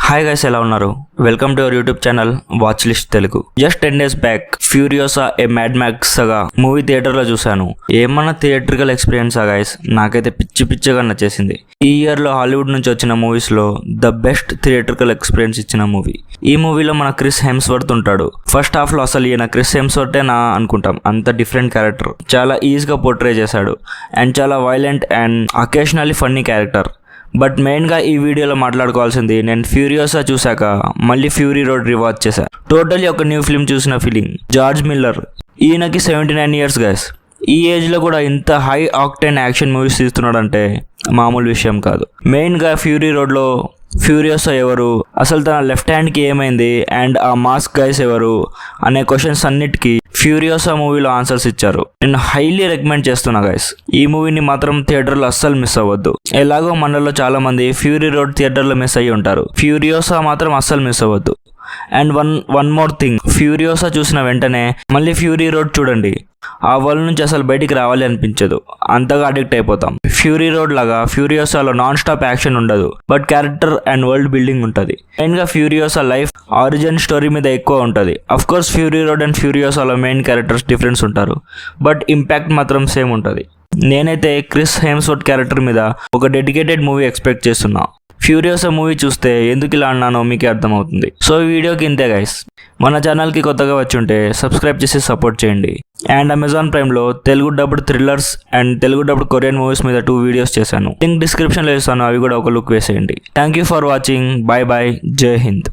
Hi guys, ఎలా ఉన్నారు? Welcome to our YouTube channel watch list Telugu. Just 10 days back Furiosa A mad max గా movie థియేటర్లో చూశాను. ఏమన్నా థియేట్రికల్ ఎక్స్పీరియన్స్ గైస్, నాకైతే పిచ్చిగా నచ్చేసింది. ఈ ఇయర్ లో హాలీవుడ్ నుంచి వచ్చిన మూవీస్ లో ద బెస్ట్ థియేట్రికల్ ఎక్స్పీరియన్స్ ఇచ్చిన మూవీ. ఈ మూవీలో మన క్రిస్ హెమ్స్వర్త్ ఉంటాడు. ఫస్ట్ హాఫ్ లో అసలు ఈయన క్రిస్ హెమ్స్వర్తే నా అనుకుంటాం, అంత డిఫరెంట్ క్యారెక్టర్. చాలా ఈజీగా పోర్ట్రే చేశాడు అండ్ చాలా violent and occasionally funny character. But మెయిన్గా ఈ వీడియోలో మాట్లాడుకోవాల్సింది, నేను ఫ్యూరియోసా చూశాక మళ్ళీ ఫ్యూరీ రోడ్ రివాచ్ చేశాను. టోటలీ ఒక న్యూ ఫిల్మ్ చూసిన ఫీలింగ్. జార్జ్ మిల్లర్, ఈయనకి 79 years గైస్. ఈ ఏజ్లో కూడా ఇంత హై ఆక్టైన్ యాక్షన్ మూవీస్ తీస్తున్నాడంటే మామూలు విషయం కాదు. మెయిన్గా ఫ్యూరీ రోడ్లో ఫ్యూరియోసా ఎవరు, అసలు తన లెఫ్ట్ హ్యాండ్కి ఏమైంది అండ్ ఆ మాస్క్ గైస్ ఎవరు అనే క్వశ్చన్స్ అన్నిటికీ ఫ్యూరియోసా మూవీలో ఆన్సర్స్ ఇచ్చారు. నేను హైలీ రికమెండ్ చేస్తున్నా గైస్, ఈ మూవీని మాత్రం థియేటర్లో అస్సలు మిస్ అవ్వద్దు. ఎలాగో మనలో చాలా మంది ఫ్యూరీ రోడ్ థియేటర్లో మిస్ అయ్యి ఉంటారు, ఫ్యూరియోసా మాత్రం అస్సలు మిస్ అవ్వద్దు. And one more thing, Furiosa చూసిన వెంటనే మళ్ళీ ఫ్యూరీ రోడ్ చూడండి, ఆ వరల్డ్ నుంచి అసలు బయటికి రావాలి అనిపించదు, అంతగా అడిక్ట్ అయిపోతాం. ఫ్యూరీ రోడ్ లాగా ఫ్యూరియోసాలో నాన్ స్టాప్ యాక్షన్ ఉండదు, but character and world building ఉంటుంది. మెయిన్గా ఫ్యూరియోసా లైఫ్ ఆరిజిన్ స్టోరీ మీద ఎక్కువ ఉంటుంది. Of course Fury Road and ఫ్యూరియోసాలో మెయిన్ క్యారెక్టర్స్ డిఫరెన్స్ ఉంటారు, బట్ ఇంపాక్ట్ మాత్రం సేమ్ ఉంటుంది. నేనైతే క్రిస్ హెమ్స్వర్త్ క్యారెక్టర్ మీద ఒక డెడికేటెడ్ మూవీ ఎక్స్పెక్ట్ చేస్తున్నా. ఫ్యూరియోసా మూవీ చూస్తే ఎందుకు ఇలా అన్నానో మీకే అర్థమవుతుంది. సో ఈ వీడియోకి ఇంతే గైస్. మన ఛానల్కి కొత్తగా వచ్చి ఉంటే సబ్స్క్రైబ్ చేసి సపోర్ట్ చేయండి. అండ్ అమెజాన్ ప్రైమ్లో Telugu dubbed thrillers and Telugu dubbed Korean movies మీద 2 videos చేశాను. లింక్ డిస్క్రిప్షన్లో ఇస్తాను, అవి కూడా ఒక లుక్ వేసేయండి. Thank you for watching. Bye bye. Jai Hind.